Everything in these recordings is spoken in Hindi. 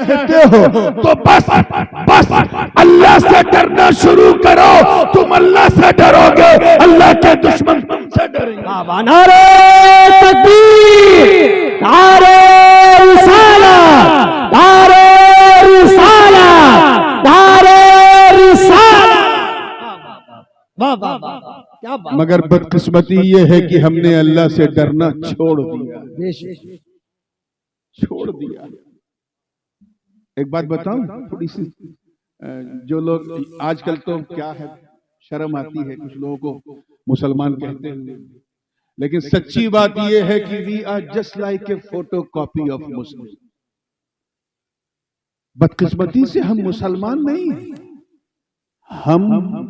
कहते हो तो बस बस अल्लाह से डरना शुरू करो। तुम अल्लाह से डरोगे, अल्लाह के दुश्मन तुमसे डरेंगे। नारे तकबीर, नारे रिसालत, नारे रिसालत, नारे रिसालत। वाह वाह वाह, क्या बात। मगर बदकिस्मती ये है कि हमने अल्लाह से डरना छोड़ दिया, छोड़ दिया। एक बात बताऊं थोड़ी सी, जो लोग आजकल तो क्या है, शर्म आती है कुछ लोगों को मुसलमान कहते हैं, लेकिन सच्ची बात यह है कि we are just like a photocopy of Muslim. बदकिस्मती से हम मुसलमान नहीं हैं, हम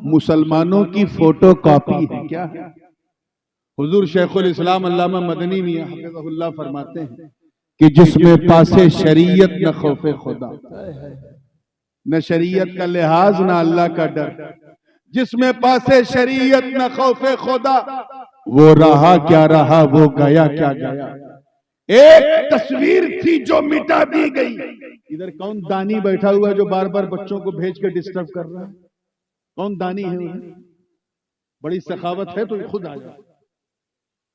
मुसलमानों की फोटो कॉपी है। क्या है? हुजूर शेखुल इस्लाम अल्लामा मदनी मियां हफिज़हुल्लाह फरमाते हैं कि जिसमें पासे शरीयत न खौफे खुदा, न शरीयत का लिहाज न अल्लाह का डर, जिसमें पासे शरीयत न खौफे खुदा, वो रहा क्या रहा, वो गया क्या गया। एक तस्वीर थी जो मिटा दी गई। इधर कौन दानी बैठा हुआ है जो बार बार बच्चों को भेज के डिस्टर्ब कर रहा है? कौन दानी है? बड़ी सखावत है तो खुद आ जाओ,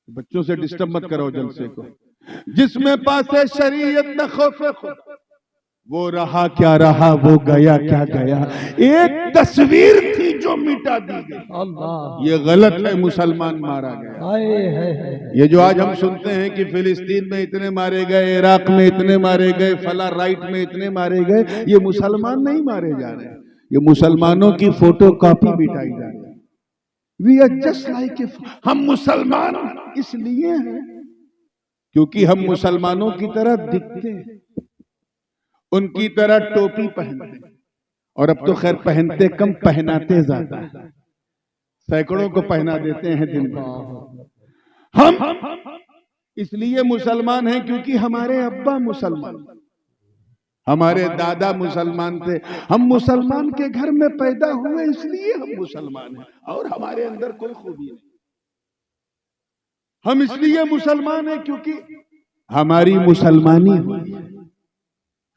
बच्चों से डिस्टर्ब मत करो जलसे को। जिसमें पासे शरीयत न खौफे खुदा, वो रहा क्या रहा, वो गया क्या गया। एक तस्वीर थी जो मिटा दी गई। ये गलत है, मुसलमान मारा गया। ये जो आज हम सुनते हैं कि फिलिस्तीन में इतने मारे गए, इराक में इतने मारे गए, फला राइट में इतने मारे गए, ये मुसलमान नहीं मारे जा रहे, ये मुसलमानों की फोटो कॉपी मिटाई जा रही है। We are just like a, हम मुसलमान इसलिए हैं क्योंकि हम मुसलमानों की तरह दिखते हैं, उनकी तरह टोपी पहनते, और अब तो खैर पहनते कम, पहनाते ज्यादा, सैकड़ों को पहना देते हैं दिन भर। हम इसलिए मुसलमान हैं क्योंकि हमारे अब्बा मुसलमान, हमारे दादा मुसलमान थे, हम मुसलमान के घर में पैदा हुए इसलिए हम मुसलमान हैं, और हमारे अंदर कोई खूबी नहीं। हम इसलिए मुसलमान हैं क्योंकि हमारी मुसलमानी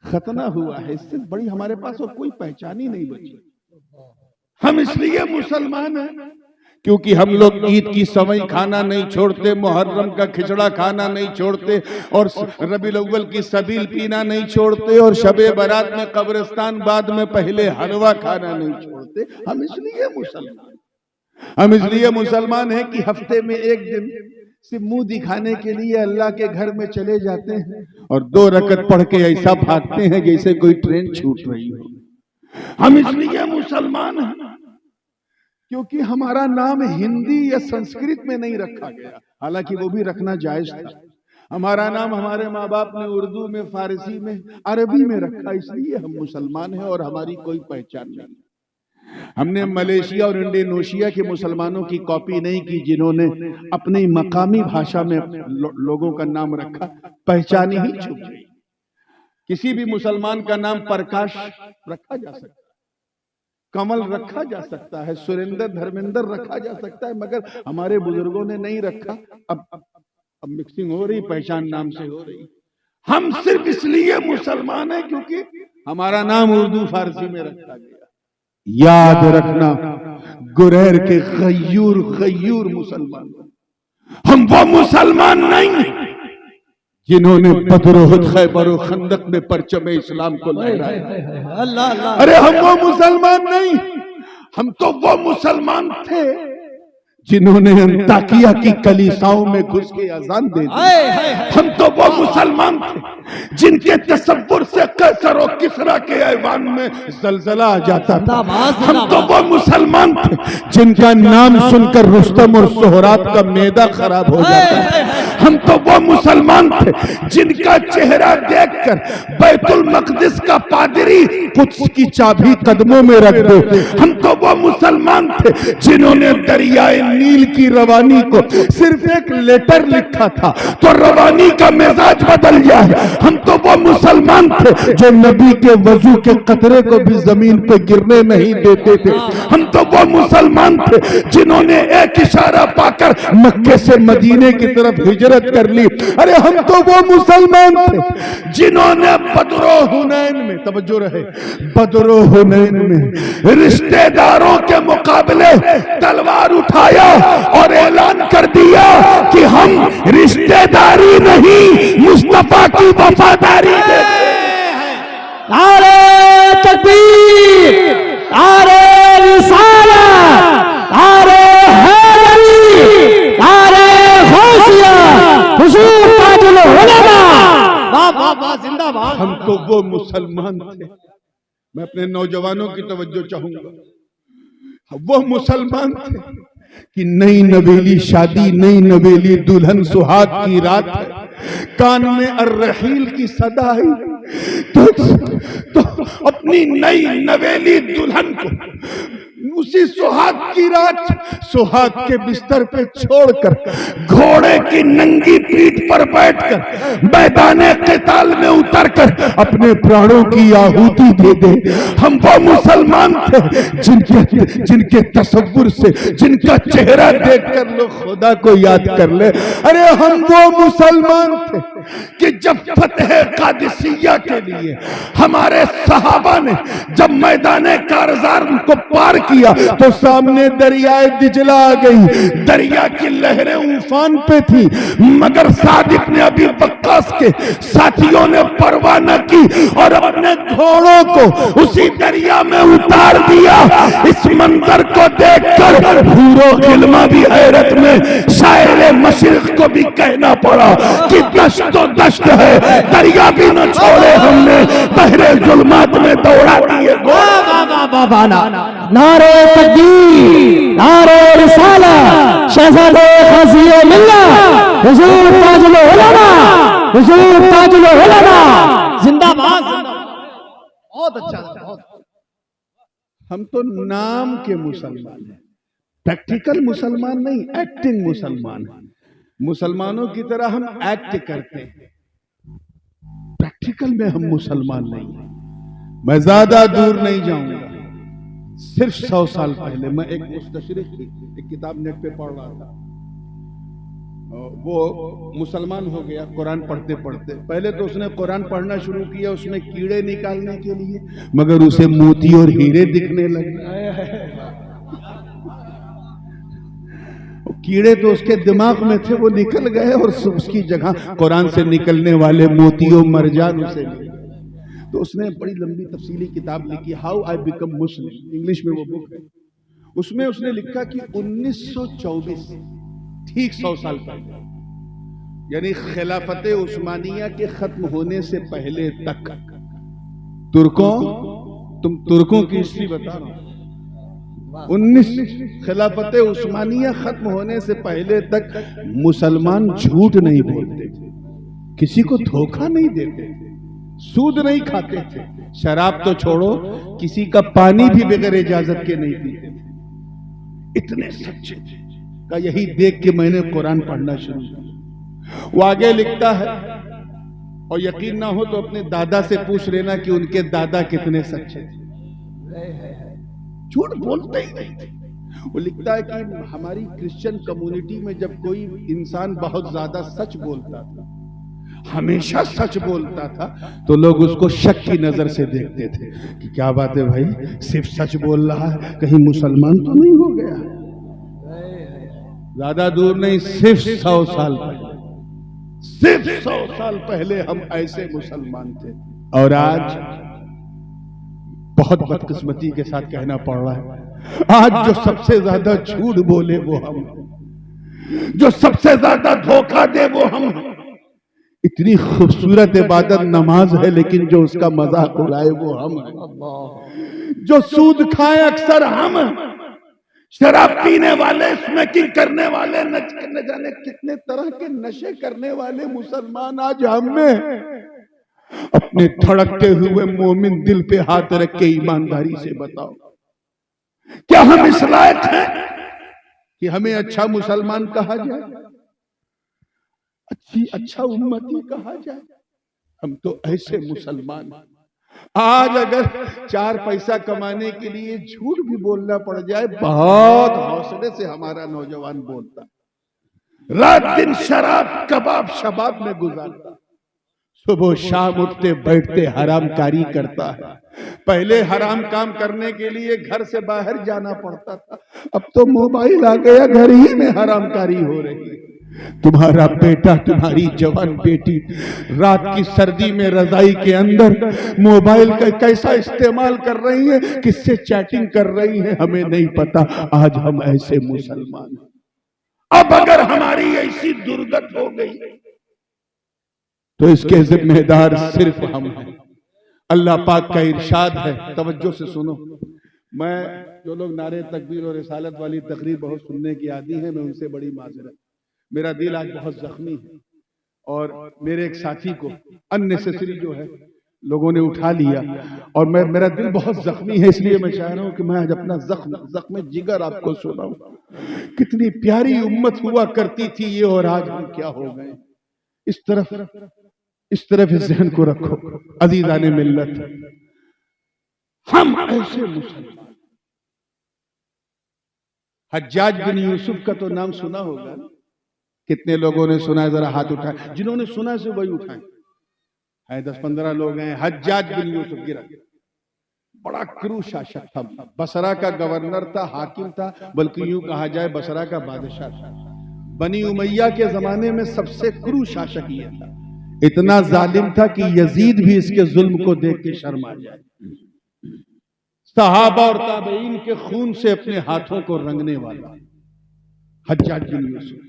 खतना हुआ है, इससे बड़ी हमारे पास और कोई पहचान ही नहीं बची। हम इसलिए मुसलमान हैं क्योंकि हम लोग ईद की सवई खाना नहीं छोड़ते, मुहर्रम का खिचड़ा खाना नहीं छोड़ते, और रबीउल अव्वल की सबील पीना नहीं छोड़ते, और शबे बारात में कब्रिस्तान बाद में पहले हलवा खाना नहीं छोड़ते। हम इसलिए मुसलमान हैं कि हफ्ते में एक दिन से मुंह दिखाने के लिए अल्लाह के घर में चले जाते हैं और 2 रकत पढ़ के ऐसा भागते हैं जैसे कोई ट्रेन छूट रही हो। हम इसलिए मुसलमान हैं क्योंकि हमारा नाम हिंदी या संस्कृत में नहीं रखा गया, हालांकि वो भी रखना जायज था। हमारा नाम हमारे माँ बाप ने उर्दू में, फारसी में, अरबी में रखा, इसलिए हम मुसलमान हैं और हमारी कोई पहचान नहीं। हमने मलेशिया और इंडोनेशिया के मुसलमानों की कॉपी नहीं की जिन्होंने अपनी मकामी भाषा में लोगों का नाम रखा, पहचान ही छुप गई। किसी भी मुसलमान का नाम प्रकाश रखा जा सकता है, कमल रखा जा सकता है, सुरेंद्र, धर्मेंद्र रखा जा सकता है, मगर हमारे बुजुर्गों ने नहीं रखा। अब मिक्सिंग हो रही, पहचान नाम से हो रही। हम सिर्फ इसलिए मुसलमान हैं क्योंकि हमारा नाम उर्दू फारसी में रखा गया। याद रखना, गुरैर के गयूर मुसलमान, हम वो मुसलमान नहीं जिन्होंने बदर, उहद, खैबर और खंदक में परचम इस्लाम को लहराया। अरे हम वो मुसलमान नहीं, हम तो वो मुसलमान थे जिन्होंने अंताकिया की कलीसाओं में घुस के अजान दे दी। हम तो वो मुसलमान थे जिनके तसव्वुर से कैसर और किसरा के ऐवान में जलजला आ जाता था। हम तो वो मुसलमान थे जिनका नाम सुनकर रुस्तम और सोहराब का मैदा खराब हो जाता था। हम तो वो मुसलमान थे जिनका चेहरा देखकर बैतुल मक़दिस का पादरी कुद्स की चाबी कदमों में रख दो। हम तो वो मुसलमान थे जिन्होंने दरियाए नील की रवानी को सिर्फ एक लेटर लिखा था तो रवानी का मिजाज बदल जाए। हम तो वो मुसलमान थे जो नबी के वजू के कतरे को भी जमीन पे गिरने नहीं देते थे। हम तो वो मुसलमान थे जिन्होंने एक इशारा पाकर मक्के से मदीने की तरफ हिजरत कर ली। अरे हम तो वो मुसलमान थे जिन्होंने बदरो हुनैन में, तवज्जो रहे, बदरो हुनैन में रिश्तेदारों के मुकाबले तलवार उठाया और ऐलान कर दिया कि हम रिश्तेदारी नहीं मुस्तफा की वफादारी देते। नारे तकबीर, नारे रिसालत, नारे हैदरी, नारे गौसिया, हुजूर ताजुल उलमा। वाह वाह वाह, जिंदाबाद। हम तो वो मुसलमान थे। मैं अपने नौजवानों की तवज्जो चाहूंगा, वो मुसलमान थे कि नई नवेली शादी, नई नवेली दुल्हन, सुहाग की रात है, कान में अर्रहील की सदा आई, तो अपनी नई नवेली दुल्हन को उसी सुहाग की रात सुहाग के बिस्तर पे छोड़कर घोड़े की नंगी पीठ पर बैठकर मैदाने क़िताल में उतरकर अपने प्राणों की आहुति दे दे। हम वो मुसलमान थे जिनके तसव्वुर से, जिनका चेहरा देखकर लोग खुदा को याद कर ले। अरे हम वो मुसलमान थे कि जब फतह कादिसिया के लिए हमारे सहाबा ने जब मैदाने कारजार को पार किया तो सामने दरियाए दिजला आ गई, दरिया की लहरें उफान पे थी, मगर साद इब्न अबी वक्कास के साथियों ने परवाह न की और अपने घोड़ों को उसी दरिया में उतार दिया। इस मंजर को देखकर हूरो गिलमा भी हैरत में, शायर मशरिक को भी कहना पड़ा कि दश्त तो दश्त है, दरिया भी न छोड़े हमने, बहरे जुल्मात में दौड़ा दिए। नारे तकबीर, नारे रिसालत, शहजादे ग़ाज़ी मिल्लत, हुजूर ताजुल उलमा, हुजूर ताजुल उलमा, जिंदाबाद। बहुत अच्छा, बहुत। हम तो नाम के मुसलमान हैं, प्रैक्टिकल मुसलमान नहीं, एक्टिंग मुसलमान हैं। मुसलमानों की तरह हम एक्ट करते हैं, प्रैक्टिकल में हम मुसलमान नहीं हैं। मैं ज्यादा दूर नहीं जाऊंगा, सिर्फ 100 साल पहले मैं एक मुस्तशरिक की एक किताब नेट पे पढ़ रहा था। वो मुसलमान हो गया कुरान पढ़ते पढ़ते। पहले तो उसने कुरान पढ़ना शुरू किया उसमें कीड़े निकालने के लिए, मगर उसे मोती और हीरे दिखने लगे। कीड़े तो उसके दिमाग में थे, वो निकल गए और उसकी जगह कुरान से निकलने वाले मोतियों मरजान उसे मिले। तो उसने बड़ी लंबी तफसीली किताब लिखी, how I become Muslim, English में वो बुक है। उसमें उसने लिखा कि 1924 ठीक 100 साल पहले, यानी खिलाफत उस्मानिया के खत्म होने से पहले तक तुम तुर्कों की हिस्ट्री बता रहा हूं, 19 खिलाफत उस्मानिया खत्म होने से पहले तक मुसलमान झूठ नहीं बोलते थे, किसी को धोखा नहीं देते थे, सूद नहीं खाते थे, शराब तो छोड़ो किसी का पानी भी बगैर इजाजत के नहीं पीते थे, इतने सच्चे थे का। यही देख के मैंने कुरान पढ़ना शुरू किया। वो आगे लिखता है, और यकीन ना हो तो अपने दादा से पूछ लेना कि उनके दादा कितने सच्चे थे, झूठ बोलते ही नहीं थे। वो लिखता है कि हमारी क्रिश्चियन कम्युनिटी में जब कोई इंसान बहुत ज्यादा सच बोलता था, हमेशा सच बोलता था, तो लोग उसको शक की नजर से देखते थे कि क्या बात है भाई, सिर्फ सच बोल रहा है, कहीं मुसलमान तो नहीं हो गया। ज्यादा दूर नहीं, सिर्फ 100 साल पहले, सिर्फ 100 साल पहले हम ऐसे मुसलमान थे। और आज बहुत बदकिस्मती के साथ कहना पड़ रहा है, आज जो सबसे ज्यादा झूठ बोले वो हम, जो सबसे ज्यादा धोखा दे वो हम। इतनी खूबसूरत इबादत नमाज है, लेकिन जो उसका मजाक उड़ाए वो हम हैं। जो सूद खाए अक्सर हम, शराब पीने वाले, स्मोकिंग करने वाले, न जाने कितने तरह के नशे करने वाले मुसलमान आज हम में। अपने धड़कते हुए मोमिन दिल पे हाथ रख के ईमानदारी से बताओ, क्या हम इस लायक हैं कि हमें अच्छा मुसलमान कहा जाए, अच्छा उम्मती कहा जाए? हम तो ऐसे मुसलमान, आज अगर 4 पैसा कमाने के लिए झूठ भी बोलना पड़ जाए, बहुत हौसले से हमारा नौजवान बोलता, रात दिन शराब कबाब शबाब में गुजारता, सुबह शाम उठते बैठते हरामकारी करता है। पहले हराम काम करने के लिए घर से बाहर जाना पड़ता था, अब तो मोबाइल आ गया, घर ही में हरामकारी हो रही है। तुम्हारा बेटा तुम्हारी जवान बेटी रात की सर्दी में रजाई के अंदर मोबाइल का कैसा इस्तेमाल कर रही है, किससे चैटिंग कर रही है, हमें नहीं पता। आज हम ऐसे मुसलमान, अब अगर हमारी ऐसी दुर्गत हो गई तो इसके जिम्मेदार सिर्फ हम हैं। अल्लाह पाक का इरशाद है, तवज्जो से सुनो। मैं जो लोग नारे तकबीर और रिसालत वाली तकरीर बहुत सुनने की आदी है, मैं उनसे बड़ी माजरत। मेरा दिल आज बहुत जख्मी है और मेरे एक साथी को अननेसेसरी जो है लोगों ने उठा लिया और मेरा दिल बहुत जख्मी है, इसलिए मैं चाह रहा हूं कि मैं आज अपना जख्म जिगर आपको सुनाऊं। कितनी प्यारी उम्मत हुआ करती थी ये, और आज हम क्या हो गए। इस तरफ इस जहन को रखो अजीजाने मिल्लत, हम ऐसे मुसलमान। हज्जाज बिन यूसुफ का तो नाम सुना होगा, कितने लोगों ने सुना है? जरा हाथ उठाए, जिन्होंने सुना है वही उठाएं। है 10-15 लोग हैं। हज्जाज बिन यूसुफ गिरा, बड़ा क्रूर शासक था, बसरा का गवर्नर था, हाकिम था, बल्कि यूं कहा जाए बसरा का बादशाह था। बनी उमैया के जमाने में सबसे क्रूर शासक ये था। इतना जालिम था कि यजीद भी इसके जुल्म को देख के शर्मा जाए। सहाबा और ताबईन के खून से अपने हाथों को रंगने वाला हज्जाज बिन यूसुफ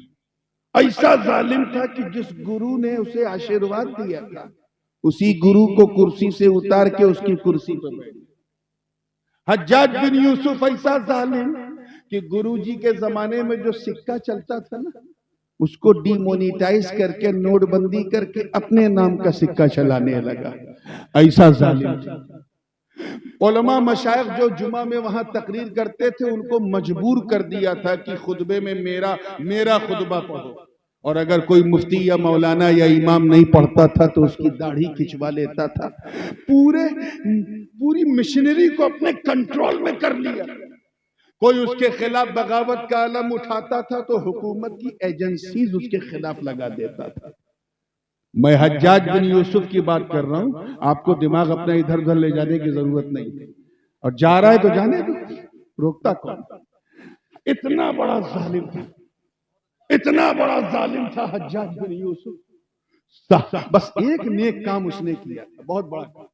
ऐसा जालिम था कि जिस गुरु ने उसे आशीर्वाद दिया था, उसी गुरु को कुर्सी से उतार के उसकी कुर्सी पर बैठ गया। हज्जाज बिन यूसुफ ऐसा जालिम कि गुरुजी के जमाने में जो सिक्का चलता था ना, उसको डिमोनिटाइज करके नोटबंदी करके अपने नाम का सिक्का चलाने लगा। ऐसा जालिम था। उलमा मशाइख जो जुमा में वहां तकरीर करते थे, उनको मजबूर कर दिया था कि खुतबे में मेरा खुतबा पढ़ो, और अगर कोई मुफ्ती या मौलाना या इमाम नहीं पढ़ता था तो उसकी दाढ़ी खिंचवा लेता था। पूरी मिशनरी को अपने कंट्रोल में कर लिया। कोई उसके खिलाफ बगावत का अलम उठाता था तो हुकूमत की एजेंसीज उसके खिलाफ लगा देता था। मैं हज्जाज बिन यूसुफ की बात कर रहा हूं, आपको दिमाग अपना इधर उधर ले जाने की जरूरत नहीं है, और जा रहा है तो जाने दो, रोकता कौन। इतना बड़ा जालिम था, इतना बड़ा जालिम था हज्जाज बिन यूसुफ। बस एक नेक काम उसने किया था, बहुत बड़ा काम।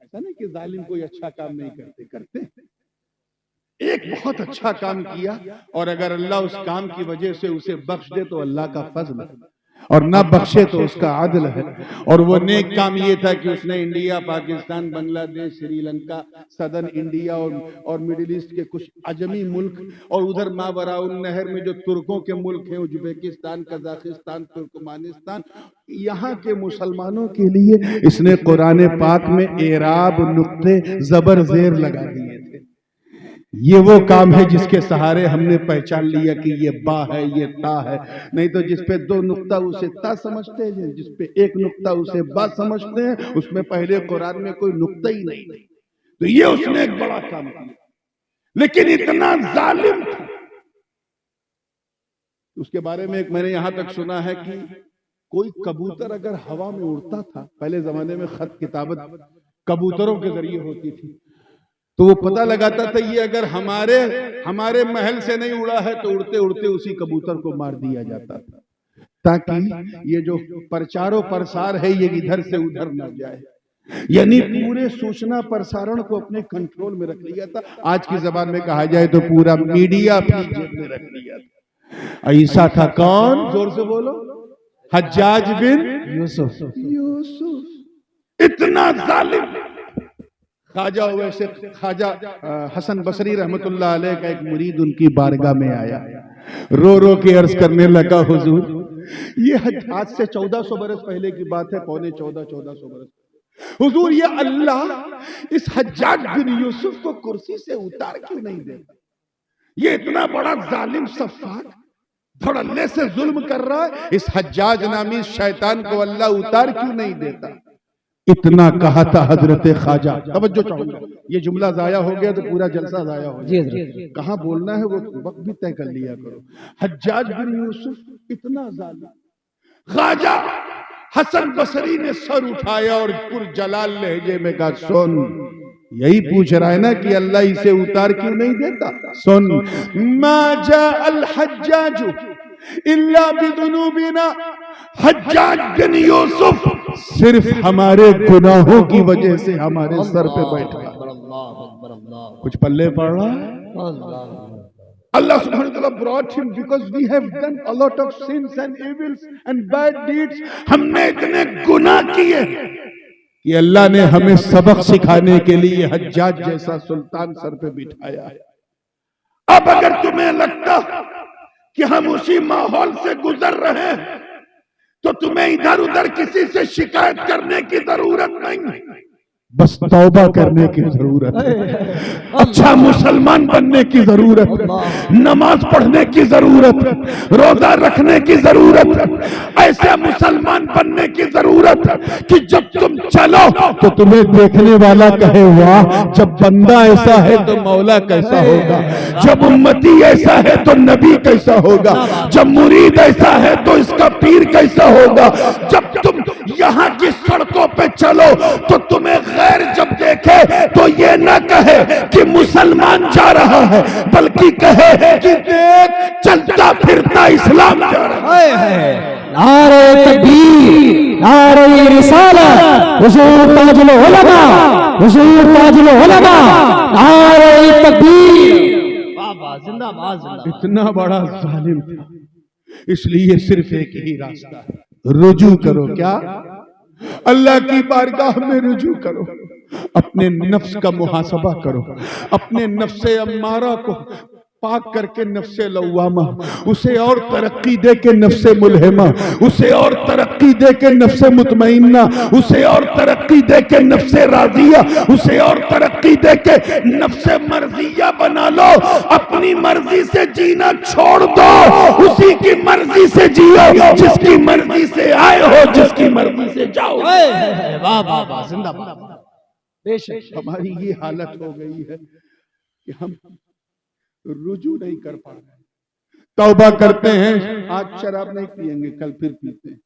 ऐसा नहीं कि जालिम कोई अच्छा काम नहीं करते, एक बहुत अच्छा काम किया, और अगर अल्लाह उस काम की वजह से उसे बख्श दे तो अल्लाह का फजल है, और ना बख्शे तो उसका आदल है। और वो नेक काम ये था कि उसने India, Pakistan, Bangladesh, Sri Lanka, southern India और मिडिल ईस्ट के कुछ अजमी मुल्क, और उधर मावराउन नहर में जो तुर्कों के मुल्क हैं, उज्बेकिस्तान, कजाकिस्तान, तुर्कमानिस्तान, यहाँ के मुसलमानों के लिए इसने कुरान पाक में एराब, नुक्ते, जबर, जेर लगा दिए थे। ये वो काम है जिसके सहारे हमने पहचान लिया कि ये बा है, ये ता है। नहीं तो जिस पे 2 नुक्ता उसे ता समझते हैं, जिस पे 1 नुक्ता उसे बा समझते हैं, उसमें पहले कुरान में कोई नुक्ता ही नहीं। तो ये उसने एक बड़ा काम किया, लेकिन इतना जालिम था। उसके बारे में एक मैंने यहां तक सुना है कि कोई कबूतर अगर हवा में उड़ता था, पहले जमाने में खत किताबत कबूतरों के जरिए होती थी, तो वो पता लगाता था ये अगर हमारे महल से नहीं उड़ा है तो उड़ते उड़ते उसी कबूतर को मार दिया जाता था, ताकि ये जो प्रचारो प्रसार है ये इधर से उधर न जाए। यानी पूरे सूचना प्रसारण को अपने कंट्रोल में रख लिया था। आज की जबान में कहा जाए तो पूरा मीडिया अपनी जेब में रख लिया था। ऐसा था कौन? जोर से बोलो। हज्जाज बिन यूसुफ। इतना जालिम। ख्वाजा हसन बसरी रहमतुल्लाह अलैह का एक मुरीद उनकी बारगाह में आया, रो रो के अर्ज करने लगा, हुजूर, ये आज से 1400 बरस पहले की बात है, पौने 1400 बरस। हुजूर, ये अल्लाह इस हज्जाज बिन यूसुफ को कुर्सी से उतार क्यों नहीं देता? ये इतना बड़ा जालिम सफाक धड़ल्ले से जुल्म कर रहा है, इस हज्जाज नामी शैतान को अल्लाह उतार क्यों नहीं देता? इतना कहा था हजरत ख्वाजा। तवज्जो चाहूंगा, ये जुमला जाया हो गया तो पूरा जलसा जाया हो जी गया। जी कहाँ बोलना है वो वक्त भी तय कर लिया करो। हज्जाज बिन यूसुफ इतना जालिम, ख्वाजा हसन बसरी ने सर उठाया और पुरजलाल लहजे में कहा, सुन, यही पूछ रहा है ना कि अल्लाह इसे उतार क्यों नहीं देता। सुन, मा जा अल हज्जाजु इल्ला बिदुनूबिना, हज्जाज बिन यूसुफ सिर्फ हमारे गुनाहों की वजह से हमारे सर पे बैठा। कुछ पल्ले पड़ रहा है? Allah subhanahu wa ta'ala brought him because we have done a lot of sins and evils and bad deeds. हमने इतने गुनाह किए कि अल्लाह ने हमें सबक सिखाने के लिए हज्जाज जैसा सुल्तान सर पे बिठाया है। अब अगर तुम्हें लगता कि हम उसी माहौल से गुजर रहे हैं तो तुम्हें इधर उधर किसी से शिकायत करने की जरूरत नहीं, बस तौबा करने की जरूरत है, अच्छा मुसलमान बनने की जरूरत है, नमाज पढ़ने की जरूरत है, रोजा रखने की जरूरत है, ऐसे मुसलमान बनने की जरूरत है कि जब तुम चलो तो तुम्हें देखने वाला कहे, वाह, जब बंदा ऐसा है तो मौला कैसा होगा, जब उम्मती ऐसा है तो नबी कैसा होगा, जब मुरीद ऐसा है तो इसका पीर कैसा होगा। जब तुम यहाँ की सड़कों पे चलो तो तुम्हें गैर जब देखे तो ये ना कहे कि मुसलमान जा रहा है, बल्कि कहे कि देख चलता फिरता इस्लाम जा रहा है। नारे तकबीर, नारे रिसालत, हुजूर ताजुल उलमा, हुजूर ताजुल उलमा, नारे तकबीर। वाह वाह, जिंदाबाद जिंदाबाद। इतना बड़ा जालिम था, इसलिए सिर्फ एक ही रास्ता है, रुजू करो। क्या? अल्लाह की बारगाह में रुजू करो, अपने नफ्स का मुहासबा करो, अपने नफ्से अम्मारा को पाक करके नफ्से लव्वामा, उसे और तरक्की दे के नफ्से मुल्हिमा, उसे और तरक्की दे के नफ्से मुतमइन्ना, उसे और तरक्की दे के नफ्से राजिया, उसे और तरक्की दे के नफ्से मर्जिया बना लो। अपनी मर्जी से जीना छोड़ दो, उसी की मर्जी से जियो, जिसकी मर्जी से आए हो, जिसकी मर्जी से जाओ। वाह वाह वाह, जिंदाबाद। बेशक हमारी ये हालत हो गई है कि हम रुजू नहीं कर पा रहे। तौबा करते हैं, आज शराब नहीं पिएंगे, कल फिर पीते हैं,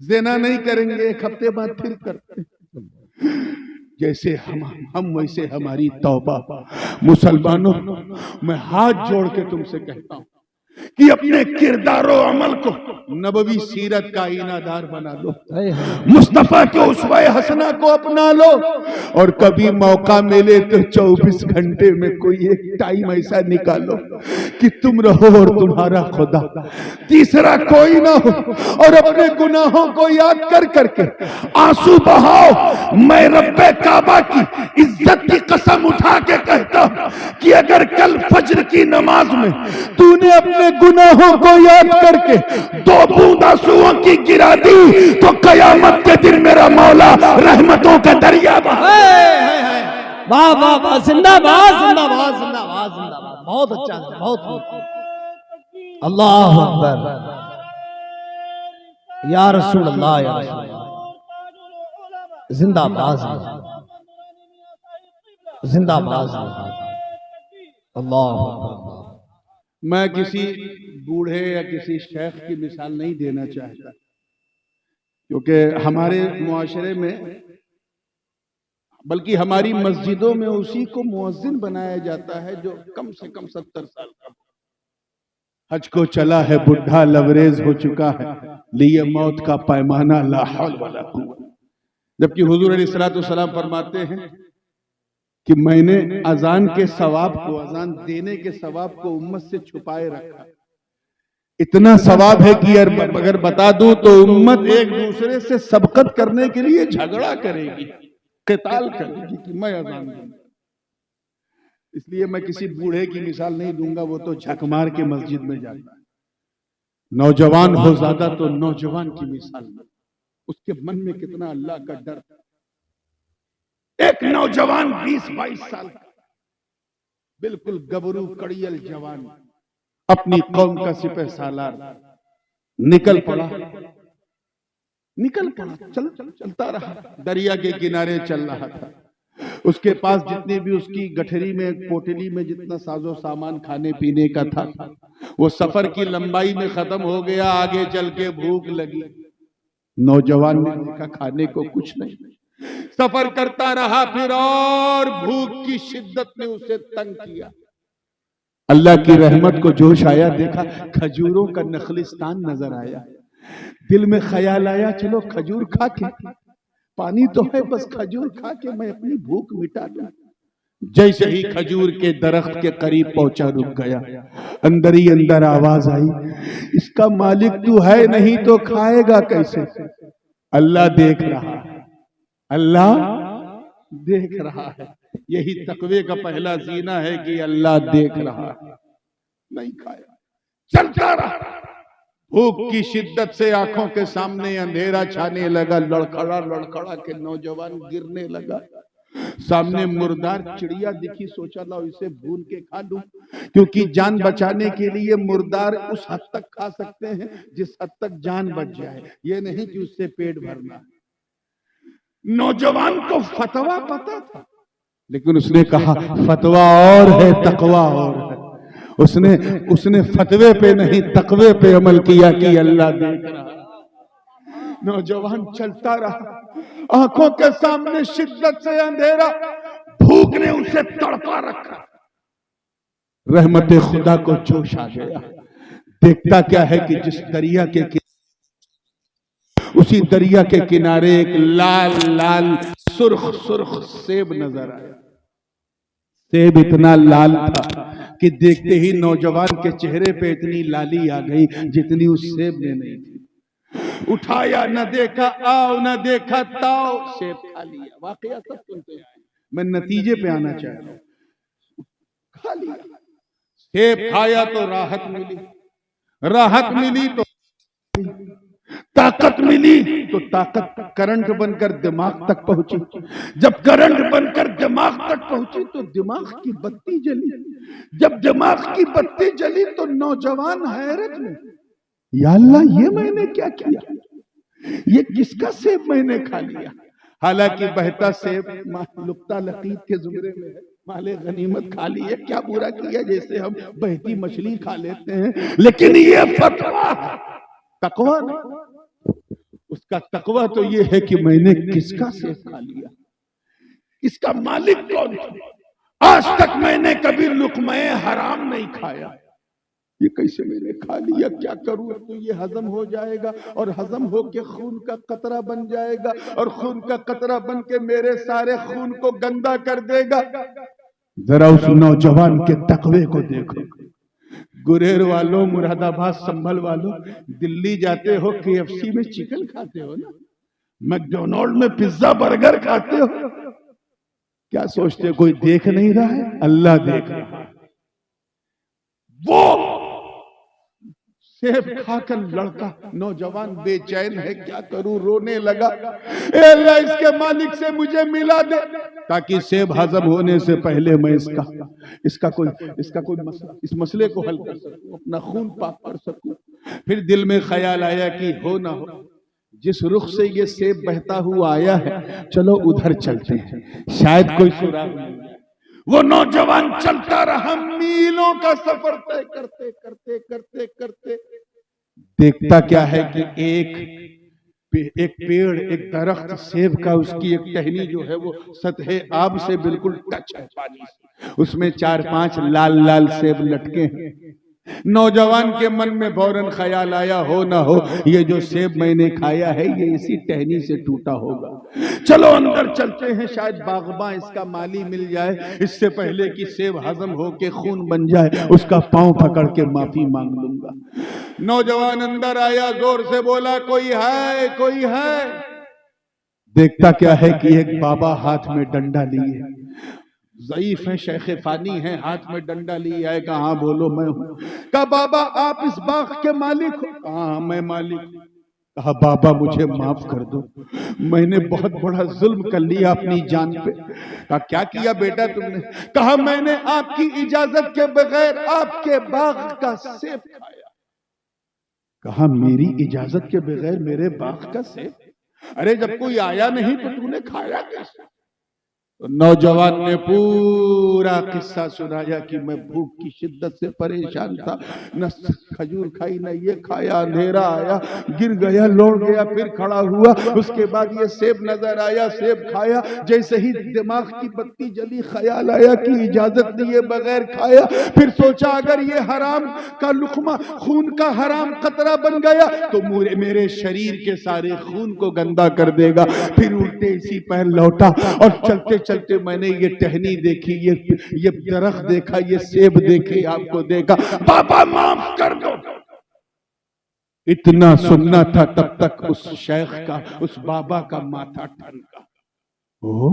ज़िना नहीं करेंगे, एक हफ्ते बाद फिर करते हैं। जैसे हम वैसे हमारी तौबा। मुसलमानों, मैं हाथ जोड़ के तुमसे कहता हूं कि अपने किरदार और अमल को नबवी सीरत का ईनादार बना लो, मुस्तफा के उस्वा हसना को अपना लो, और कभी मौका मिले तो 24 घंटे में कोई एक टाइम ऐसा निकालो कि तुम रहो और तुम्हारा खुदा, तीसरा कोई ना हो, और अपने गुनाहों को याद कर करके आंसू बहाओ। मैं रब्बे काबा की इज्जत की कसम उठा के कहता हूं कि अगर कल फज्र की नमाज में तूने अपने गुनाहों को याद करके 2 बूंद आंसुओं की गिरा दी तो कयामत के दिन मेरा मौला रहमतों का दरिया बहा। वाह वाह वाह, जिंदाबाद जिंदाबाद जिंदाबाद जिंदाबाद। बहुत अच्छा, बहुत अल्लाह अकबर, या रसूल अल्लाह, या रसूल अल्लाह, जिंदाबाद जिंदाबाद अल्लाह अकबर। मैं किसी बूढ़े या किसी शेख की मिसाल नहीं देना चाहता, क्योंकि हमारे मुआशरे में, बल्कि हमारी मस्जिदों में उसी को मुअज्जिन बनाया जाता है जो कम से कम 70 साल का। हज को चला है बुढ़ा, लबरेज हो चुका है, लिए मौत का पैमाना, ला हौल वला कुव्वत। जबकि हुजूर अलैहिस्सलातु वस्सलाम फरमाते हैं कि मैंने अजान के सवाब को, अजान देने के सवाब को उम्मत से छुपाए रखा। इतना सवाब है कि अगर बता दूं तो उम्मत एक दूसरे से सबकत करने के लिए झगड़ा करेगी, क़िताल करेगी कि मैं अजान दूं। इसलिए मैं किसी बूढ़े की मिसाल नहीं दूंगा, वो तो झक मार के मस्जिद में जाता है। नौजवान हो ज्यादा तो नौजवान की मिसाल, उसके मन में कितना अल्लाह का डर। एक नौजवान 20-22 साल का, बिल्कुल गबरू कड़ियल जवान, अपनी कौम का सिपह सालार, निकल पड़ा निकल पड़ा, चलता रहा, दरिया के किनारे चल रहा था। उसके पास जितनी भी उसकी गठरी में, पोटली में जितना साजो सामान खाने पीने का था, वो सफर की लंबाई में खत्म हो गया। आगे चल के भूख लगी। नौजवान ने देखा खाने को कुछ नहीं, सफर करता रहा फिर, और भूख की शिद्दत ने उसे तंग किया। अल्लाह की रहमत को जोश आया, देखा खजूरों का नखलिस्तान नजर आया। दिल में ख्याल आया, चलो खजूर खा के, पानी तो है, बस खजूर खा के मैं अपनी भूख मिटा दूं। जैसे ही खजूर के दरख्त के करीब पहुंचा, रुक गया। अंदर ही अंदर आवाज आई, इसका मालिक तू है नहीं तो खाएगा कैसे? अल्लाह देख रहा है, अल्लाह देख रहा है। यही तकवे का पहला जीना है कि अल्लाह देख रहा है। नहीं खाया, चलता रहा। भूख की शिद्दत से आंखों के सामने अंधेरा छाने लगा। लड़खड़ा लड़खड़ा के नौजवान गिरने लगा। सामने मुर्दार चिड़िया दिखी, सोचा ला इसे भून के खा लूं, क्योंकि जान बचाने के लिए मुर्दार उस हद तक खा सकते हैं जिस हद तक जान बच जाए, ये नहीं कि उससे पेट भरना। नौजवान को फतवा पता था, लेकिन उसने कहा फतवा और है, तकवा और है। उसने फतवे पे नहीं, तकवे पे अमल किया कि अल्लाह देख रहा। नौजवान चलता रहा, आंखों के सामने शिद्दत से अंधेरा, भूख ने उसे तड़पा रखा। रहमत खुदा को जोश आ गया। देखता क्या है कि जिस दरिया के उसी दरिया के किनारे एक लाल लाल सुर्ख सुर्ख सेब नजर आया। सेब इतना लाल था कि देखते ही नौजवान के चेहरे पे इतनी लाली आ गई जितनी उस सेब में नहीं थी। उठाया, न देखा आओ, न देखा ताओ, सेब खा लिया। वाकया सब सुनते हैं, मैं नतीजे पे आना चाह रहा हूं। खा लिया, सेब खाया तो राहत मिली, राहत मिली तो ताकत मिली, तो ताकत करंट बनकर दिमाग तक पहुंची। जब करंट बनकर दिमाग तक पहुंची तो दिमाग की बत्ती जली। जब दिमाग की बत्ती जली तो नौजवान हैरत में, या अल्लाह ये मैंने क्या किया, ये किसका सेब मैंने खा लिया। हालांकि बहता सेब लुक्ता लकीत के जुमरे में है, माले गनीमत खा लिए, क्या बुरा किया, जैसे हम बहती मछली खा लेते हैं। लेकिन ये फतवा तकवा नहीं, उसका तकवा तो ये है कि मैंने किसका सेब खा लिया, इसका मालिक कौन है। आज तक मैंने कभी लुक़्मे हराम नहीं खाया, ये कैसे मैंने खा लिया, क्या करूं। तो ये हजम हो जाएगा और हजम होके खून का कतरा बन जाएगा और खून का कतरा बन के मेरे सारे खून को गंदा कर देगा। जरा उस नौजवान के तकवे को देखो। गुरेर वालों, मुरादाबाद, संभल वालों, दिल्ली जाते हो, KFC में चिकन खाते हो ना, मैकडोनाल्ड में पिज्जा बर्गर खाते हो, क्या सोचते हो कोई देख नहीं रहा है? अल्लाह देख रहा है। वो सेब खाकर लड़का नौजवान बेचैन है, क्या करूं, रोने लगा। ए अल्लाह, इसके मालिक से मुझे मिला दे, ताकि सेब हजम होने से पहले मैं इसका कोई मसला, इस मसले को हल कर सकूं, अपना खून पाक कर सकूं। फिर दिल में ख्याल आया कि हो ना हो, जिस रुख से ये सेब बहता हुआ आया है, चलो उधर चलते हैं, शायद कोई सुराग मिल जाए। वो नौजवान चलता रहा, मीलों का सफर तय करते करते करते करते देखता क्या है कि एक पेड़, एक दरख्त सेब का, उसकी एक टहनी जो है वो सतह आब से बिल्कुल टच है पानी से, उसमें 4-5 लाल लाल सेब लटके हैं। नौजवान के मन में फौरन ख्याल आया, हो ना हो ये जो सेब मैंने खाया है ये इसी टहनी से टूटा होगा, चलो अंदर चलते हैं, शायद बागबां इसका माली मिल जाए, इससे पहले कि सेब हजम हो के खून बन जाए उसका पांव पकड़ के माफी मांग लूंगा। नौजवान अंदर आया, जोर से बोला, कोई है, कोई है। देखता क्या है कि एक बाबा हाथ में डंडा लिए, ज़ईफ है, शेख फानी है, हाथ में डंडा लिया है। कहा, हाँ बोलो, मैं हूं। कहा, बाबा आप इस बाग के मालिक हो? कहा, मैं मालिक। कहा, बाबा मुझे माफ कर दो, मैंने बहुत बड़ा जुल्म कर लिया अपनी जान पे। कहा, क्या किया बेटा तुमने? कहा, मैंने आपकी इजाजत के बगैर आपके बाग का सेब खाया। कहा, मेरी इजाजत के बगैर मेरे बाग का सेब? अरे जब कोई आया नहीं तो तूने खाया कैसे? तो नौजवान ने पूरा किस्सा सुनाया कि मैं भूख की शिद्दत से परेशान था, न खजूर खाई न ये खाया, अंधेरा आया, गिर गया, लौट गया, फिर खड़ा हुआ, उसके बाद ये सेब नजर आया, सेब खाया, जैसे ही दिमाग की बत्ती जली ख्याल आया कि इजाजत दिए बगैर खाया, फिर सोचा अगर ये हराम का लुकमा खून का हराम कतरा बन गया तो मेरे शरीर के सारे खून को गंदा कर देगा। फिर उल्टे इसी पैर लौटा और चलते चलते मैंने ये टहनी देखी, ये दरख्त देखा, ये सेब देखे, आपको देखा, बाबा माफ कर दो। इतना सुनना था तब तक उस शेख का, उस बाबा का माथा ठनका। ओ,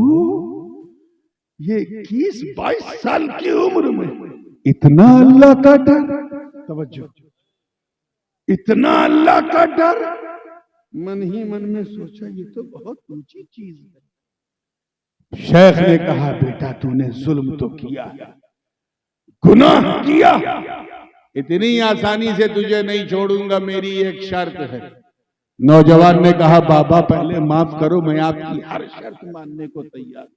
ये 21-22 साल की उम्र में इतना अल्लाह का डर, तवज्जो, इतना अल्लाह का डर। मन ही मन में सोचा ये तो बहुत ऊंची चीज है। शेख ने कहा बेटा तूने जुल्म तो किया, गुनाह किया, इतनी आसानी से तुझे नहीं छोड़ूंगा, मेरी एक शर्त है। नौजवान ने कहा बाबा पहले माफ करो, मैं आपकी हर शर्त मानने को तैयार।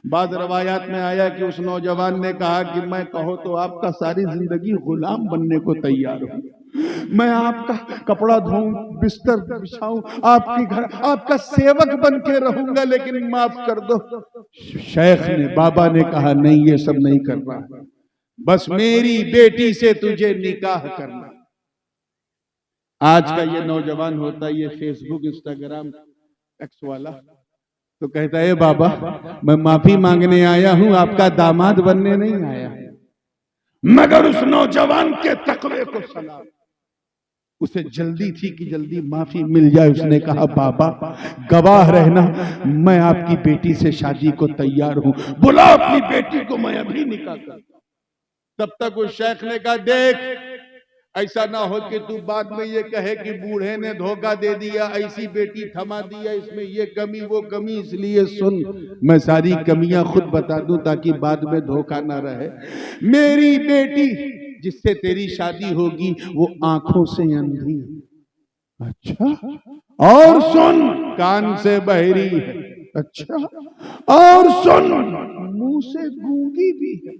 बाद रवायात में आया कि उस नौजवान ने कहा कि मैं कहो तो आपका सारी जिंदगी गुलाम बनने को तैयार हूं, मैं आपका कपड़ा धोऊं, बिस्तर बिछाऊं, आपकी घर आपका सेवक बन के रहूंगा, लेकिन माफ कर दो। शेख ने, बाबा ने कहा नहीं ये सब नहीं करना, बस मेरी बेटी से तुझे निकाह करना। आज का ये नौजवान होता है ये फेसबुक इंस्टाग्राम एक्स वाला, तो कहता है बाबा मैं माफी मांगने आया हूं, आपका दामाद बनने नहीं आया। मगर उस नौजवान के तकवे को सलाम, उसे जल्दी थी कि जल्दी माफी मिल जाए। उसने कहा बाबा गवाह रहना, मैं आपकी बेटी से शादी को तैयार हूं, बुलाओ अपनी बेटी को, मैं अभी निकाह करता। तब तक उस शेख ने कहा देख ऐसा ना हो कि तू बाद में ये कहे कि बूढ़े ने धोखा दे दिया, ऐसी बेटी थमा दिया, इसमें ये कमी वो कमी, इसलिए सुन मैं सारी कमियां खुद बता दूं ताकि बाद में धोखा ना रहे। मेरी बेटी जिससे तेरी शादी होगी वो आंखों से अंधी, अच्छा, और सुन कान से बहरी है, अच्छा, और सुन मुंह से गूंगी भी है।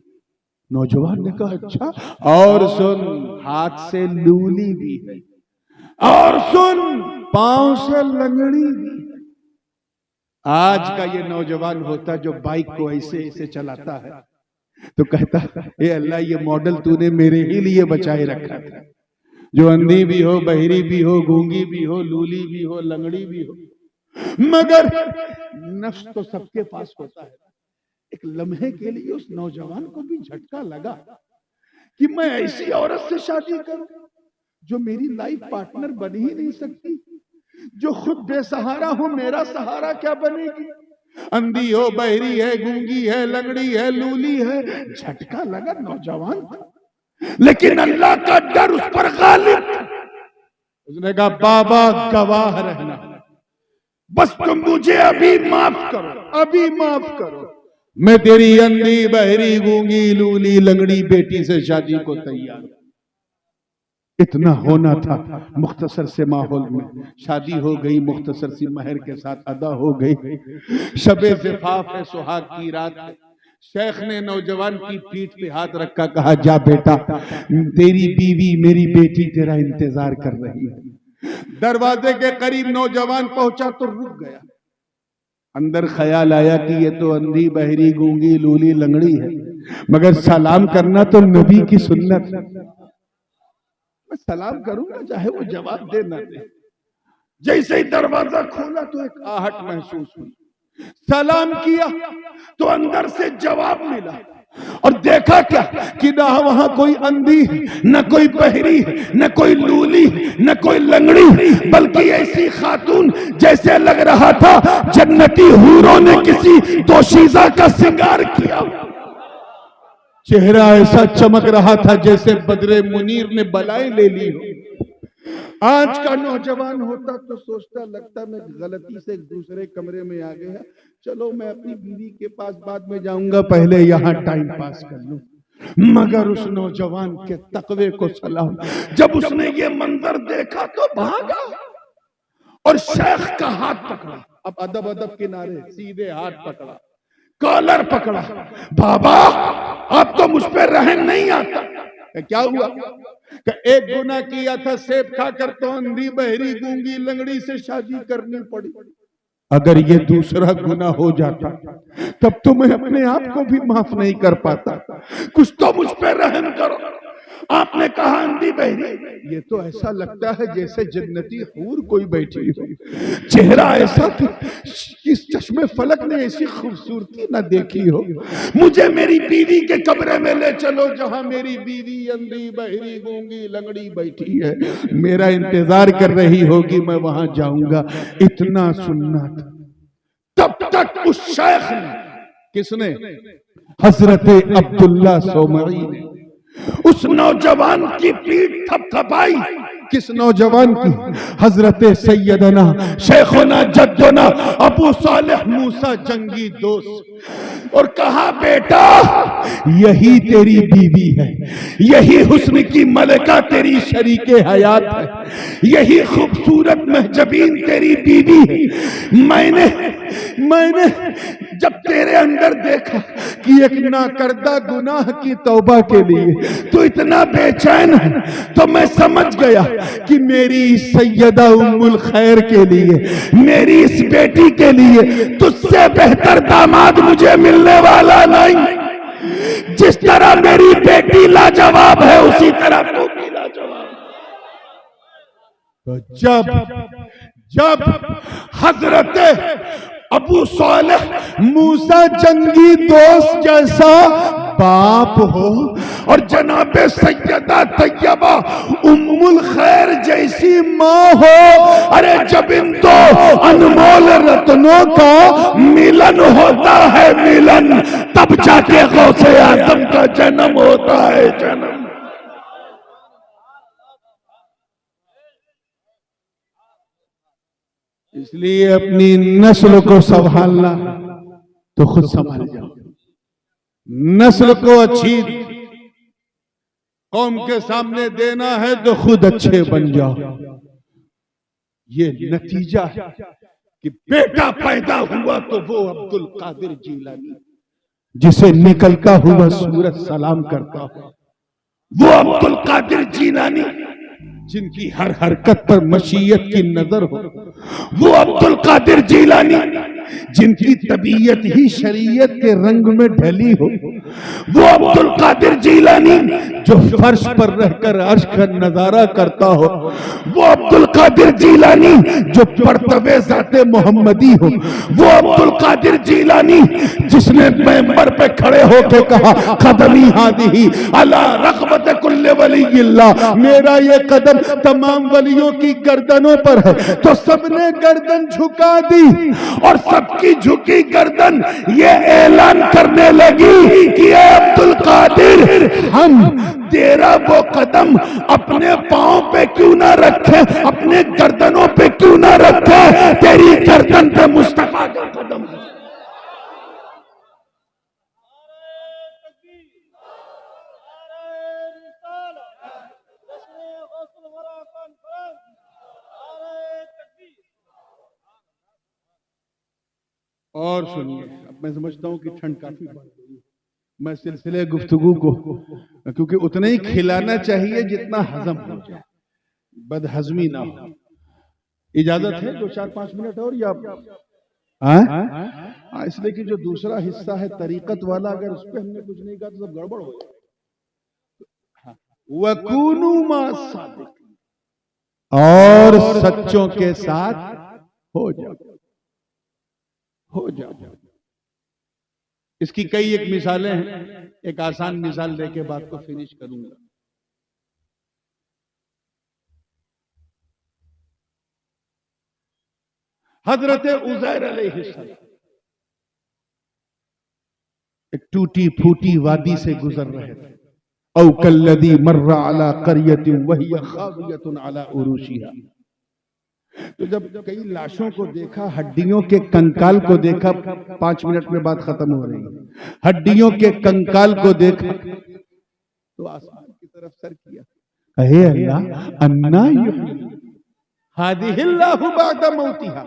नौजवान ने कहा अच्छा, और सुन हाथ से लूली भी है, और सुन पांव से लंगड़ी भी है। आज का ये नौजवान होता जो बाइक को ऐसे ऐसे चलाता है तो कहता ए अल्लाह ये मॉडल तूने मेरे ही लिए बचाए रखा था, जो अंधी भी हो, बहरी भी हो, गूंगी भी हो, लूली भी हो, लंगड़ी भी हो। मगर नफ्स तो सबके पास होता है। एक लम्हे के लिए उस नौजवान को भी झटका लगा कि मैं ऐसी औरत से शादी करूं जो मेरी लाइफ पार्टनर बन ही नहीं सकती, जो खुद बेसहारा हो, मेरा सहारा क्या बनेगी? अंधी हो, बहरी है, गूंगी है, लंगड़ी है, लूली है। झटका लगा नौजवान था, लेकिन अल्लाह का डर उस पर गालिब। उसने कहा बाबा गवाह रहना, बस तुम मुझे अभी माफ करो, अभी माफ करो, मैं तेरी अंधी बहरी गूंगी लूली लंगड़ी बेटी से शादी को तैयार हूं। इतना होना था। मुख्तसर से माहौल में शादी हो गई, मुख्तसर सी महर के साथ अदा हो गई। शबे ज़िफ़ाफ़ है, सुहाग की रात है। शेख ने नौजवान की पीठ पे हाथ रखा, कहा जा बेटा, तेरी बीवी मेरी बेटी तेरा इंतजार कर रही है। दरवाजे के करीब नौजवान पहुंचा तो रुक गया। अंदर ख्याल आया कि ये तो अंधी बहरी गूंगी लूली लंगड़ी है, मगर सलाम करना तो नबी की सुन्नत है। मैं सलाम करूंगा चाहे वो जवाब दे ना दे। जैसे ही दरवाजा खोला तो एक आहट महसूस हुई। सलाम किया तो अंदर से जवाब मिला, और देखा क्या कि ना वहां कोई अंधी, न कोई बहरी, न कोई लूली, न कोई लंगड़ी, बल्कि ऐसी खातून जैसे लग रहा था जन्नती हूरों ने किसी दोशीज़ा का सिंगार किया। चेहरा ऐसा चमक रहा था जैसे बदरे मुनीर ने बलाएं ले ली हो। आज का नौजवान होता तो सोचता, लगता मैं गलती से दूसरे कमरे में आ गया, चलो मैं अपनी बीवी के पास बाद में जाऊंगा, पहले यहाँ टाइम पास कर लूं। मगर उस नौजवान के तकवे को सलाम, जब उसने ये मंजर देखा तो भागा और शेख का हाथ पकड़ा। अब अदब अदब किनारे, सीधे हाथ पकड़ा, कॉलर पकड़ा। बाबा अब तो मुझ पे रहम नहीं आता। क्या हुआ? एक गुनाह किया था, सेब खाकर तो अंधी बहरी गूंगी लंगड़ी से शादी करनी पड़ी। अगर ये दूसरा गुनाह हो जाता तब तो मैं अपने आप को भी माफ नहीं कर पाता। कुछ तो मुझ पे रहम करो। आपने कहा अंधी बहरी, ये तो ऐसा लगता है जैसे जन्नती हूर कोई बैठी हो। चेहरा ऐसा कि इस चश्मे फलक ने ऐसी खूबसूरती ना देखी हो। मुझे मेरी बीवी के कमरे में ले चलो जहां मेरी बीवी अंधी बहरी गूंगी लंगड़ी बैठी है। मेरा इंतजार कर रही होगी, मैं वहां जाऊंगा। इतना सुनना था। तब तक उस शेख ने, किसने? हजरत अब्दुल्ला सोमरी ने उस नौजवान की पीठ थपथपाई। किस नौजवान की? हजरत सैयदना शेखुना जद्दुना अबू सालेह मूसा जंगी दोस्त। और कहा बेटा यही तेरी बीवी है, यही हुस्न की मलका तेरी शरीके हयात है, यही खूबसूरत महजबीन तेरी बीवी है। मैंने जब तेरे अंदर देखा कि एक नाकर्दा गुनाह की तौबा के लिए तो इतना बेचैन है, तो मैं समझ गया कि मेरी सैयदा उम्मुल खैर के लिए, मेरी इस बेटी के लिए तुझसे बेहतर दामाद मुझे मिलने वाला नहीं। जिस तरह मेरी बेटी लाजवाब है उसी तरह तू भी लाजवाब। तो जब हजरत अबू सालेह मूसा जंगी दोस्त जैसा बाप हो और जनाबे सैयदा तैयबा उम्मुल खैर जैसी माँ हो, अरे जब इन दो अनमोल रत्नों का मिलन होता है, मिलन, तब जाके गौसे आजम का जन्म होता है, जन्म। इसलिए अपनी नस्ल को संभालना तो खुद संभाल जाओ। नस्ल को अच्छी कौम के सामने देना है तो खुद अच्छे बन जाओ। ये नतीजा कि बेटा पैदा हुआ तो वो अब्दुल कादिर जीलानी, जिसे निकलता हुआ सूरज सलाम करता हो, वो अब्दुल कादिर जीलानी जिनकी हर हरकत पर मशीयत की नजर हो, वो अब्दुल कादिर जीलानी जिनकी तबीयत ही शरीयत के रंग में ढली हो, वो अब्दुल कादिर जीलानी जो फर्श पर रहकर अर्श का नजारा करता हो, वो अब्दुल कादिर जीलानी जो परतवे ज़ाते मोहम्मदी हो, वो अब्दुल कादिर जीलानी जिसने मेंबर पे खड़े होकर कहा कदमी हादिही अला रग़बत कुल्ले वलीयिल्लाह, मेरा ये कदम तमाम वलियों की गर्दनों पर है। तो सबने गर्दन झुका दी और सबकी झुकी गर्दन ये ऐलान करने लगी कि ए अब्दुल कादिर, हम तेरा वो कदम अपने पांव पे क्यों ना रखे, अपने गर्दनों पे क्यों ना रखे, तेरी गर्दन पे मुस्तफा का कदम है। और सुनिए, अब मैं समझता हूं कि ठंड काफी बढ़ गई, मैं सिलसिले गुफ्तगू को, क्योंकि उतना ही खिलाना चाहिए जितना हजम हो जाए, बदहजमी ना हो। इजाजत है 2-4-5 मिनट और या इसलिए कि जो दूसरा हिस्सा है तरीकत वाला, अगर उस पर हमने कुछ नहीं कहा तो सब गड़बड़ हो जाए। वकूनू मा सादिकीन, और सच्चों के साथ हो जाओ। इसकी कई एक मिसालें हैं, एक आसान मिसाल लेके बात को फिनिश करूंगा। हजरत उज़ैर अलैहिस्सलाम एक टूटी फूटी वादी से गुजर रहे थे। औ कल्लदी मर्रा अला क़रियतिन वहिय खावियतुन अला उरूशिहा, तो जब कई लाशों को देखा, हड्डियों के कंकाल को देखा, 5 मिनट में बात खत्म हो रही है, हड्डियों के कंकाल को देखा तो आसमान की तरफ सर किया, अहे अल्लाह अन्ना युह्यी, हादिहिल्लाहु बादा मौतिहा,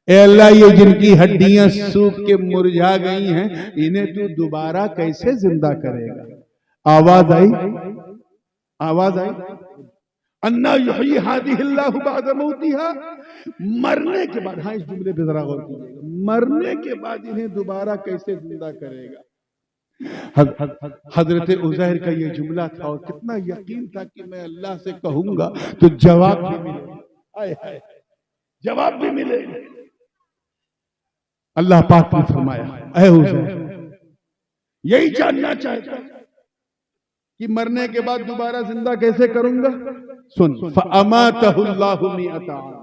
ए अल्लाह ये जिनकी हड्डियां सूख के मुरझा गई हैं, इन्हें तू दोबारा कैसे जिंदा करेगा? आवाज आई, आवाज आई, अन्ना युहयी हादिहिल्लाहु बादा मौतिहा, मरने के बाद, हाँ इस जुमले पे जरा गौर कीजिएगा, मरने के बाद इन्हें दोबारा कैसे जिंदा करेगा? हजरत उज़ैर का ये जुमला था और कितना यकीन था कि मैं अल्लाह से कहूंगा तो जवाब भी मिलेगा, हाय हाय जवाब भी मिलेगा। अल्लाह पाक ने फरमाया, ऐ उज़ैर, यही जानना चाहता कि मरने के बाद दोबारा जिंदा कैसे करूंगा? सुन, फअमातहुल्लाहु मिअता आम,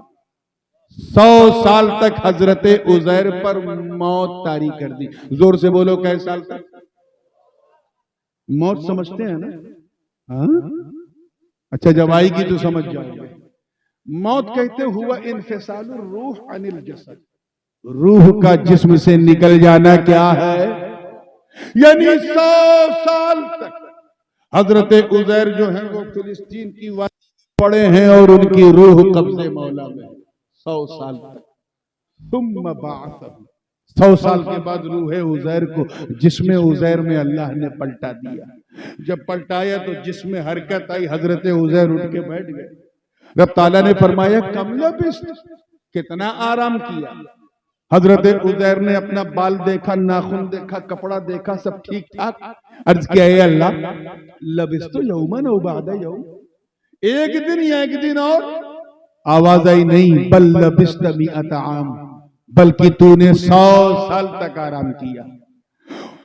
100 साल तक हजरत उज़ैर पर मौत तारी कर दी। जोर से बोलो, कैसे साल तक? मौत समझते हैं ना? हाँ, अच्छा जब आएगी तो समझ जाओगे। मौत कहते हुआ इन्फिसालुर रूह अनिल जसद, रूह का जिस्म से निकल जाना क्या है? यानी 100 साल तक हजरत उज़ैर जो है वो फिलिस्तीन की वादी पड़े हैं और उनकी रूह कब्जे मौला में 100 साल तक। तुम 100 साल के बाद रूह उज़ैर को जिस्म उज़ैर में अल्लाह ने पलटा दिया। जब पलटाया तो जिस्म हरकत आई, हजरत उज़ैर उठ के बैठ गए। रब ताला ने फरमाया, कम लबिस्त, कितना आराम किया। हजरत उज़ैर ने अपना बाल देखा, नाखून देखा, कपड़ा देखा, सब ठीक ठाक। अर्ज किया, ए अल्लाह, लबिस्तु यौमन औ बअदा यौम, एक दिन या एक दिन और? आवाज आई, नहीं, बल लबिस्त मिअत आम, बल्कि तूने 100 साल तक आराम किया।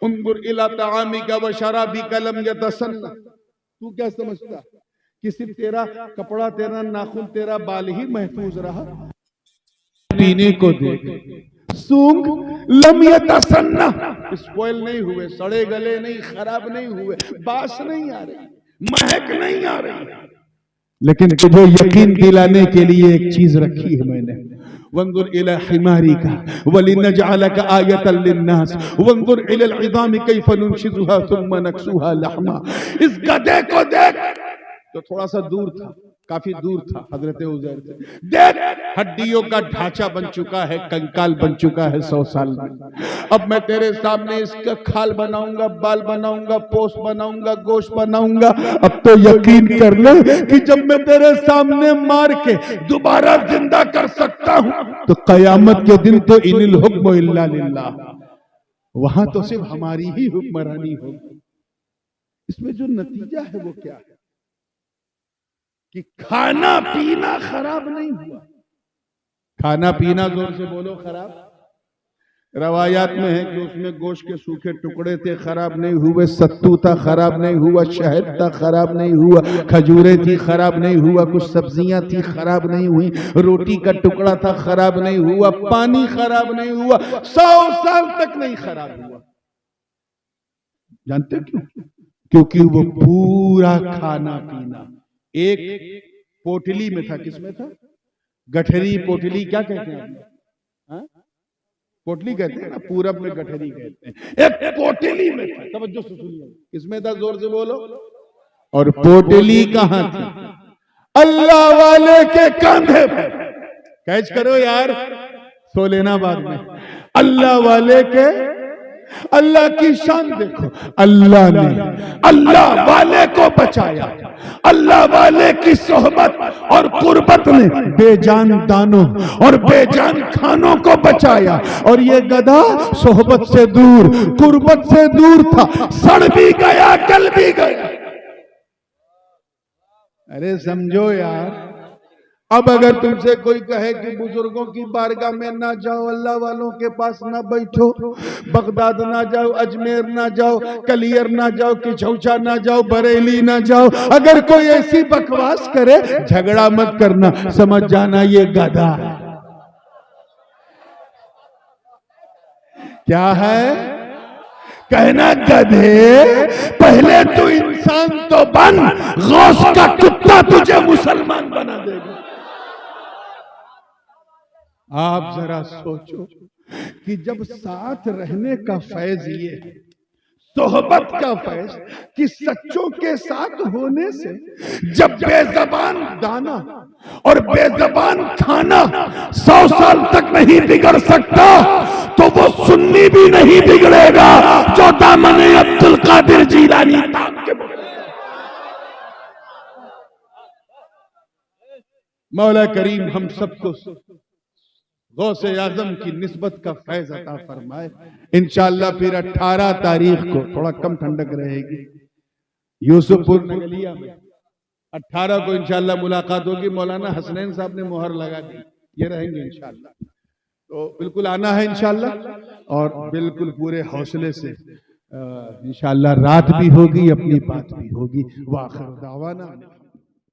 उन्जुर इला तआमिका व शराबिका लम यतसन्ना, तू क्या समझता कि सिर्फ तेरा कपड़ा, तेरा नाखून, तेरा बाल ही महफूज रहा? पीने को देख, सूंघ, लम यतसन्ना, स्पॉइल नहीं हुए, सड़े गले नहीं, खराब नहीं हुए, बास नहीं आ रही, महक नहीं आ रही। लेकिन तुझे यकीन दिलाने के लिए एक चीज रखी है मैंने, वंजुर इला हिमारिका वलिनजअलका आयतन लिन्नास वंजुर इलल इज़ामि कैफ नुनशिजुहा सुम्मा नक्सुहा लहमा। इस गधे को देख, तो थोड़ा सा दूर था, काफी दूर था हजरत उज़ैर से, देख हड्डियों का ढांचा बन चुका है, कंकाल बन चुका है 100 साल में। अब मैं तेरे सामने इसका खाल बनाऊंगा, बाल बनाऊंगा, पोस्ट बनाऊंगा, गोश्त बनाऊंगा। अब तो यकीन कर ले कि जब मैं तेरे सामने मार के दोबारा जिंदा कर सकता हूं तो कयामत के दिन तो इनिल हुक्म इल्ला लिल्लाह, वहां तो सिर्फ हमारी ही हुक्मरानी होगी। इसमें जो नतीजा है वो क्या है कि खाना पीना खराब नहीं हुआ। खाना पीना, जोर से बोलो, खराब। रवायात में है कि उसमें गोश्त के सूखे टुकड़े थे, खराब नहीं हुए, सत्तू था, खराब नहीं हुआ, शहद था, खराब नहीं हुआ, खजूरें थी, खराब नहीं हुआ, कुछ सब्जियां थी, खराब नहीं हुई, रोटी का टुकड़ा था, खराब नहीं हुआ, पानी खराब नहीं हुआ, 100 साल तक नहीं खराब हुआ। जानते क्यों? क्योंकि वो पूरा खाना पीना एक पोटली में था। किसमें था? गठरी, पोटली क्या कहते हैं? हाँ? पोटली कहते हैं ना, पूरब में गठरी कहते हैं। एक पोटली में था, तवज्जो से सुनिए, किसमें था? जोर से बोलो। और पोटली कहां थी? अल्लाह वाले के कंधे पर। कैच करो यार, सो लेना बाद में। अल्लाह वाले के, अल्लाह की शान देखो, अल्लाह ने अल्लाह वाले को बचाया। अल्लाह वाले की सोहबत और कुर्बत ने बेजान दानों और बेजान खानों को बचाया। और ये गधा सोहबत से दूर, कुर्बत से दूर था, सड़ भी गया, गल भी गया। अरे समझो यार। अब अगर तुमसे कोई कहे कि बुजुर्गों की बारगाह में ना जाओ, अल्लाह वालों के पास ना बैठो, बगदाद ना जाओ, अजमेर ना जाओ, कलियर ना जाओ, किचौचा ना जाओ, बरेली ना जाओ, अगर कोई ऐसी बकवास करे, झगड़ा मत करना, समझ जाना ये गधा है। क्या है? कहना, गधे पहले तू इंसान तो बन, गौस का कुत्ता तुझे मुसलमान बना देगा। आप जरा सोचो कि जब साथ रहने का फैज ये है, सोहबत का फैज कि सच्चों के साथ होने से जब बेजबान दाना और बेजबान खाना 100 साल तक नहीं बिगड़ सकता, तो वो सुन्नी भी नहीं बिगड़ेगा जो दामने अब्दुल कादिर जीलानी ताक के। मौला करीम हम सबको गौसे आजम की निस्बत का फैज अता फरमाए। इंशाअल्लाह फिर 18 तारीख को, थोड़ा कम ठंडक रहेगी, यूसुफपुर नगलिया में 18 को इंशाअल्लाह मुलाकात होगी। मौलाना हसनैन साहब ने मोहर लगा दी, ये रहेंगे इंशाअल्लाह, तो बिल्कुल आना है इंशाअल्लाह। और बिल्कुल पूरे हौसले से इंशाअल्लाह रात भी होगी, अपनी बात भी होगी। वाखिर दावाना।